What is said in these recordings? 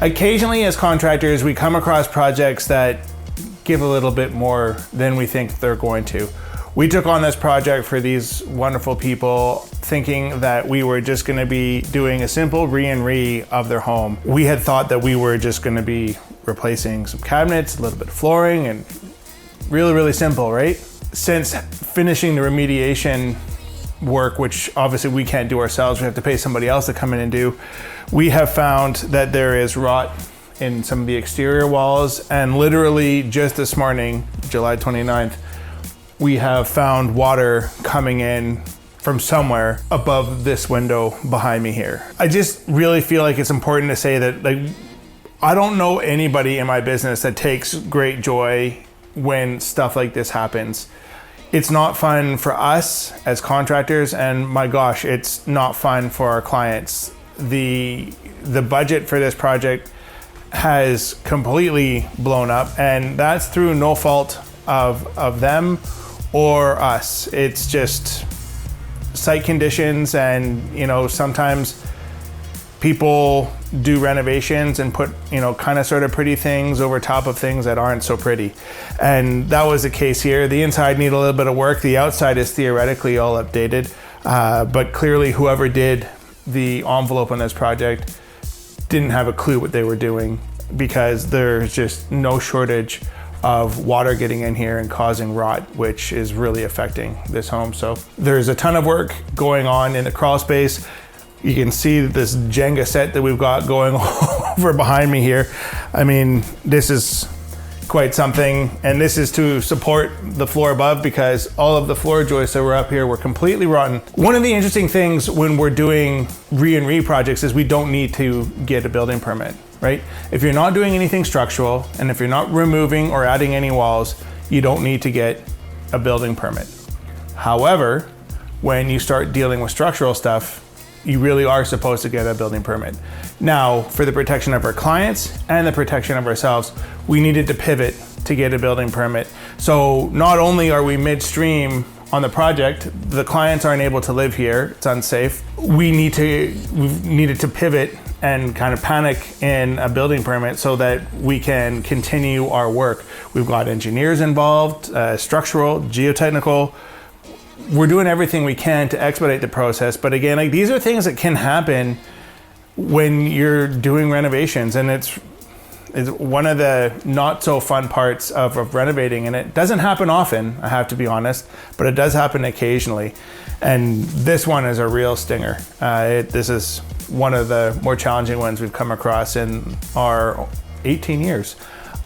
Occasionally as contractors, we come across projects that give a little bit more than we think they're going to. We took on this project for these wonderful people thinking that we were just gonna be doing a simple re of their home. We had thought that we were just gonna be replacing some cabinets, a little bit of flooring, and really, really simple, right? Since finishing the remediation work, which obviously we can't do ourselves, we have to pay somebody else to come in and do, we have found that there is rot in some of the exterior walls, and literally just this morning, July 29th, we have found water coming in from somewhere above this window behind me here. I just really feel like it's important to say that, like, I don't know anybody in my business that takes great joy when stuff like this happens. It's not fun for us as contractors, and my gosh, it's not fun for our clients. The budget for this project has completely blown up, and that's through no fault of them or us. It's just site conditions, and sometimes people do renovations and put kind of sort of pretty things over top of things that aren't so pretty, and that was the case here. The inside need a little bit of work. The outside is theoretically all updated, but clearly whoever did the envelope on this project didn't have a clue what they were doing, because there's just no shortage of water getting in here and causing rot, which is really affecting this home. So there's a ton of work going on in the crawl space. You can see this Jenga set that we've got going over behind me here. I mean, this is quite something, and this is to support the floor above, because all of the floor joists that were up here were completely rotten. One of the interesting things when we're doing re projects is we don't need to get a building permit, right? If you're not doing anything structural, and if you're not removing or adding any walls, you don't need to get a building permit. However, when you start dealing with structural stuff, you really are supposed to get a building permit. Now, for the protection of our clients and the protection of ourselves, we needed to pivot to get a building permit. So not only are we midstream on the project, the clients aren't able to live here, it's unsafe. We've needed to pivot and kind of panic in a building permit so that we can continue our work. We've got engineers involved, structural, geotechnical. We're doing everything we can to expedite the process, but again, like, these are things that can happen when you're doing renovations, and it's one of the not so fun parts of renovating, and it doesn't happen often, I have to be honest, but it does happen occasionally, and this one is a real stinger. This is one of the more challenging ones we've come across in our 18 years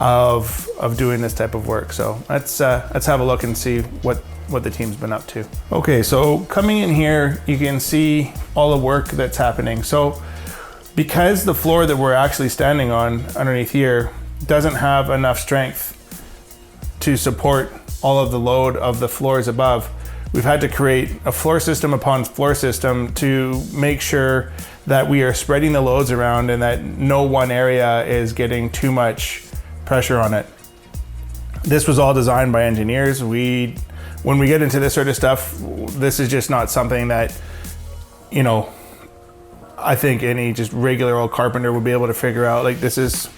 of doing this type of work. So let's have a look and see what the team's been up to. Okay, so coming in here, you can see all the work that's happening. So because the floor that we're actually standing on underneath here doesn't have enough strength to support all of the load of the floors above, we've had to create a floor system upon floor system to make sure that we are spreading the loads around and that no one area is getting too much pressure on it. This was all designed by engineers. When we get into this sort of stuff, this is just not something that, I think any just regular old carpenter would be able to figure out. Like, this is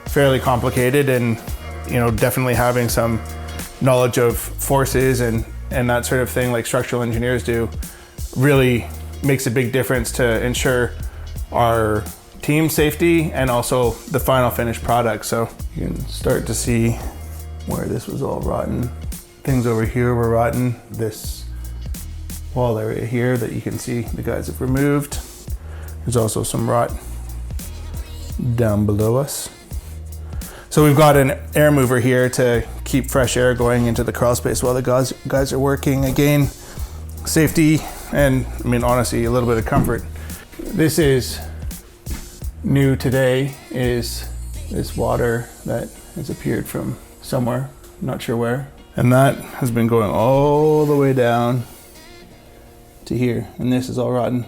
fairly complicated, and, definitely having some knowledge of forces and that sort of thing like structural engineers do really makes a big difference to ensure our team safety and also the final finished product. So you can start to see where this was all rotten. Things over here were rotten. This wall area here that you can see the guys have removed. There's also some rot down below us. So we've got an air mover here to keep fresh air going into the crawl space while the guys are working. Again, safety and, honestly, a little bit of comfort. This is new today, is this water that has appeared from somewhere, not sure where. And that has been going all the way down to here, and this is all rotten.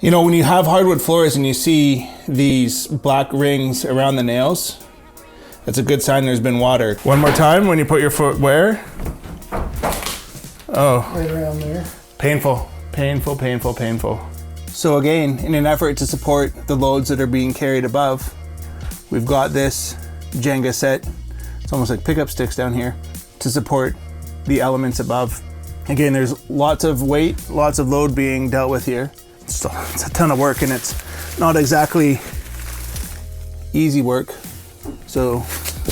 When you have hardwood floors and you see these black rings around the nails, that's a good sign there's been water. One more time, when you put your foot where? Oh. Right around there. Painful, painful, painful, painful. So again, in an effort to support the loads that are being carried above, we've got this Jenga set. It's almost like pickup sticks down here to support the elements above. Again, there's lots of weight, lots of load being dealt with here. It's a ton of work and it's not exactly easy work. So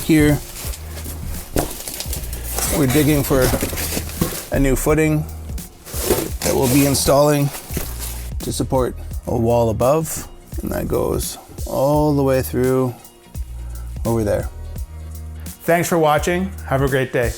here, we're digging for a new footing that we'll be installing to support a wall above, and that goes all the way through over there. Thanks for watching. Have a great day.